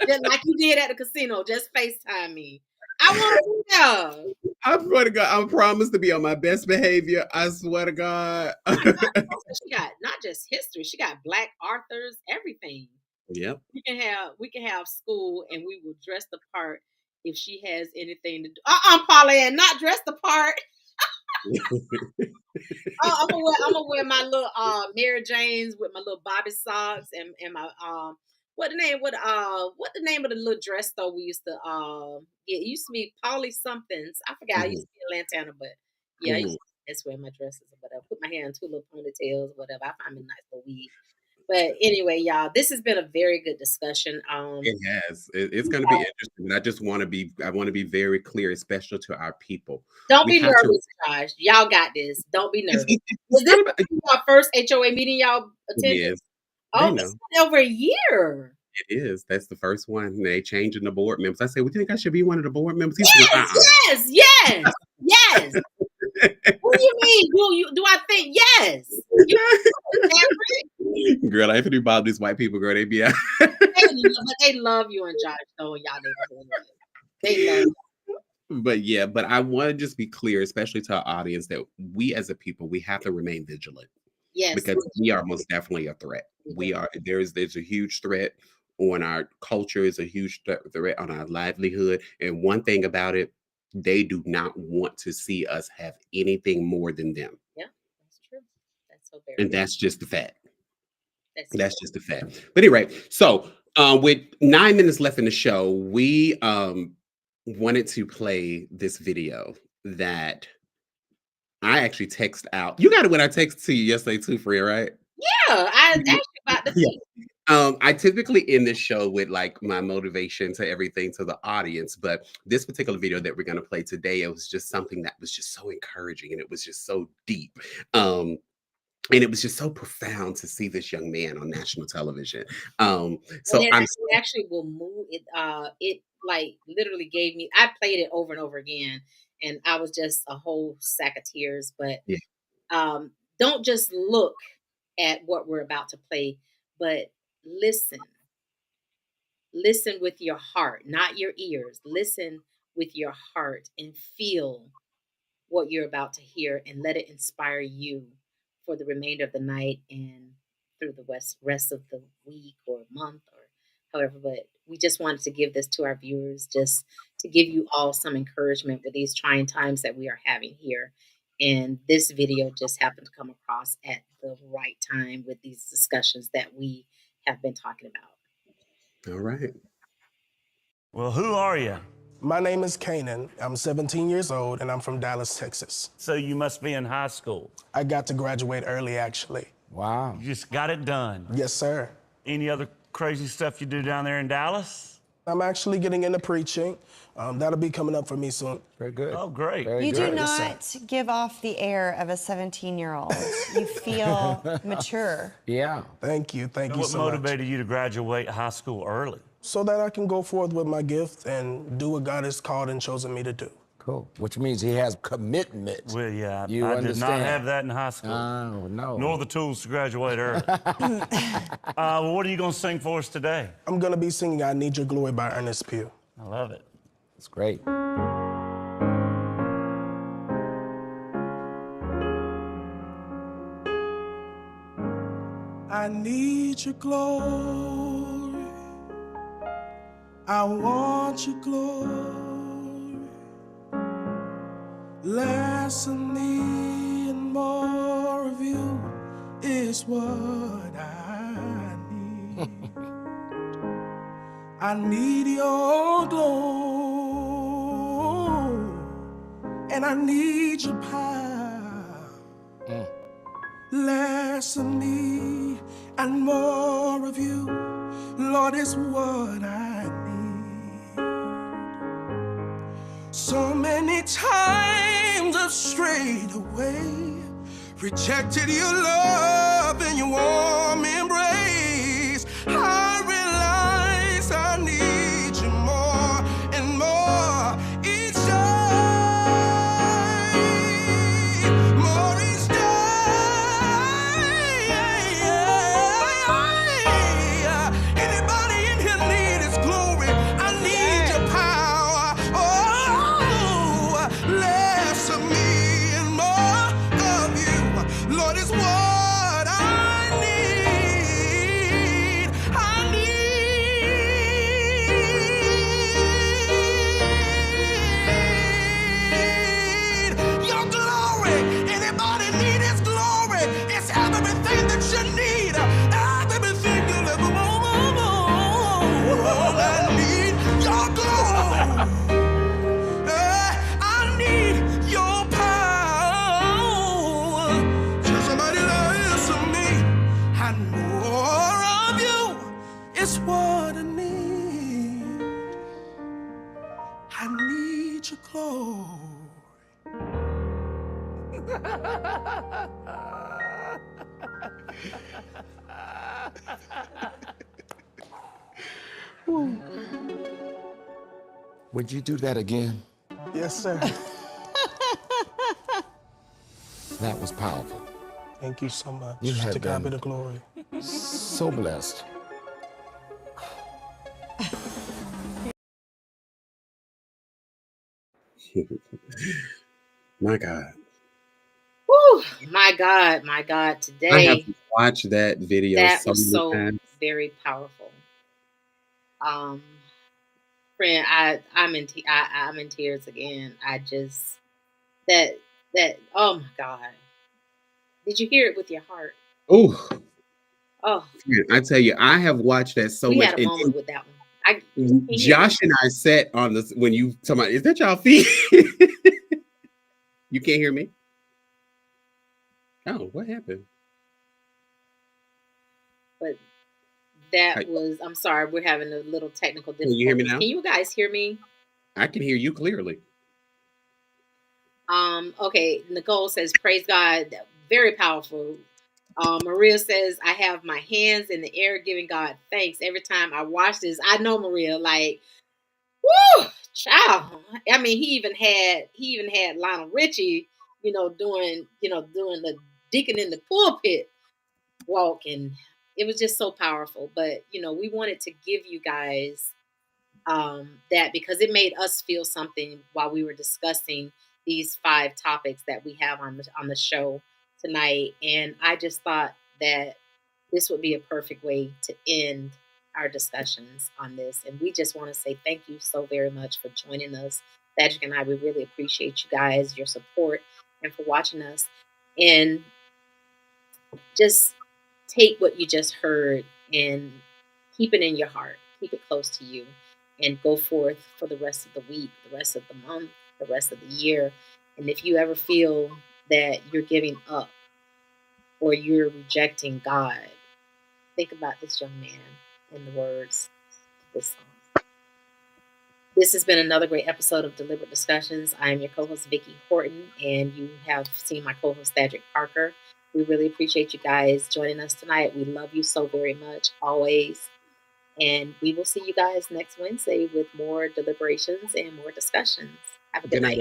Just like you did at the casino. Just FaceTime me. I want to know. I swear to God, I promise to be on my best behavior. I swear to God. She got not just history, she got Black authors, everything. Yep. We can have school and we will dress the part if she has anything to do. Paulette, not dress the part. I'm gonna wear my little Mary Janes with my little Bobby socks and my what the name the name of the little dress though we used to it used to be Polly somethings. I forgot. I used to be in Lantana, but yeah, I used to just wear my dresses or whatever. Put my hair in two little ponytails, whatever. I find me a nice little weave. But anyway, y'all, this has been a very good discussion. It has. It's going to be interesting. And I want to be very clear, especially to our people. Don't be nervous, Josh. Y'all got this. Don't be nervous. Was this our first HOA meeting y'all attended? Yes. Oh, it's been over a year. It is. That's the first one. They changing the board members. I said, "We think I should be one of the board members." Yes. What do you mean? Do I think yes? Girl, I ain't finna bother these white people, girl. They be out. But they love you and Josh, though. Y'all they love you. But I want to just be clear, especially to our audience, that we as a people, we have to remain vigilant. Yes, because we are most definitely a threat. We are. There's a huge threat on our culture. Is a huge threat on our livelihood. And one thing about it, they do not want to see us have anything more than them. Yeah, that's true. That's so very. And that's just the fact. That's just the fact. But anyway, so with 9 minutes left in the show, we wanted to play this video that I actually text out. You got it when I texted to you yesterday too, Freya, right? Yeah, I actually about to see. I typically end this show with like my motivation to everything to the audience, but this particular video that we're going to play today, it was just something that was just so encouraging and it was just so deep. And it was just so profound to see this young man on national television. So I actually will move it. It like literally gave me. I played it over and over again, and I was just a whole sack of tears. But don't just look at what we're about to play, but listen. Listen with your heart, not your ears. Listen with your heart and feel what you're about to hear, and let it inspire you for the remainder of the night and through the rest of the week or month or however. But we just wanted to give this to our viewers, just to give you all some encouragement with these trying times that we are having here. And this video just happened to come across at the right time with these discussions that we have been talking about. All right. Well, who are you? My name is Kanan. I'm 17 years old, and I'm from Dallas, Texas. So you must be in high school. I got to graduate early, actually. Wow. You just got it done. Yes, sir. Any other crazy stuff you do down there in Dallas? I'm actually getting into preaching. That'll be coming up for me soon. Very good. Oh, great. You do not give off the air of a 17-year-old. You feel mature. Yeah. Thank you. Thank you so much. What motivated you to graduate high school early? So that I can go forth with my gift and do what God has called and chosen me to do. Cool. Which means he has commitment. Well, yeah, you I understand. did not have that in high school. Oh, no. Nor the tools to graduate early. Well, what are you going to sing for us today? I'm going to be singing I Need Your Glory by Ernest Pugh. I love it. It's great. I need your glory. I want your glory. Less of me and more of you is what I need. I need your glory, and I need your power. Less of me and more of you, Lord, is what I need. So many times I've strayed away, rejected your love and your warm embrace. I realize I need you more and everything that you need, everything you'll ever want. I need your glory. I need your power. Tell somebody listen to me. And more of you is what I need. I need your glory. Would you do that again? Yes, sir. That was powerful. Thank you so much. You have To God be been the glory. so blessed. My God. Woo, my God, I have today watched that video that so was many so times. very powerful. Um, friend, I'm in tears again. I just that oh my God. Did you hear it with your heart? Oh, Oh, I tell you, I have watched that so we much. had a And moment with that one. Can you hear me? Josh and I sat on this when you talking about, is that y'all feet? You can't hear me? Oh, what happened? But that Hi. was, I'm sorry, we're having a little technical Can you hear me difficulties. now? Can you guys hear me? I can hear you clearly. Okay, Nicole says, praise God, very powerful. Maria says, I have my hands in the air giving God thanks every time I watch this. I know, Maria, like, woo, child. I mean, he even had Lionel Richie, doing the deacon in the pulpit walk, and it was just so powerful. But we wanted to give you guys that because it made us feel something while we were discussing these 5 topics that we have on the show tonight, and I just thought that this would be a perfect way to end our discussions on this. And we just want to say thank you so very much for joining us. Cedric and I, we really appreciate you guys, your support, and for watching us. And just take what you just heard and keep it in your heart, keep it close to you, and go forth for the rest of the week, the rest of the month, the rest of the year. And if you ever feel that you're giving up or you're rejecting God, think about this young man and the words of this song. This has been another great episode of Deliberate Discussions. I am your co-host, Vicki Horton, and you have seen my co-host, Cedric Parker. We really appreciate you guys joining us tonight. We love you so very much, always. And we will see you guys next Wednesday with more deliberations and more discussions. Have a good night.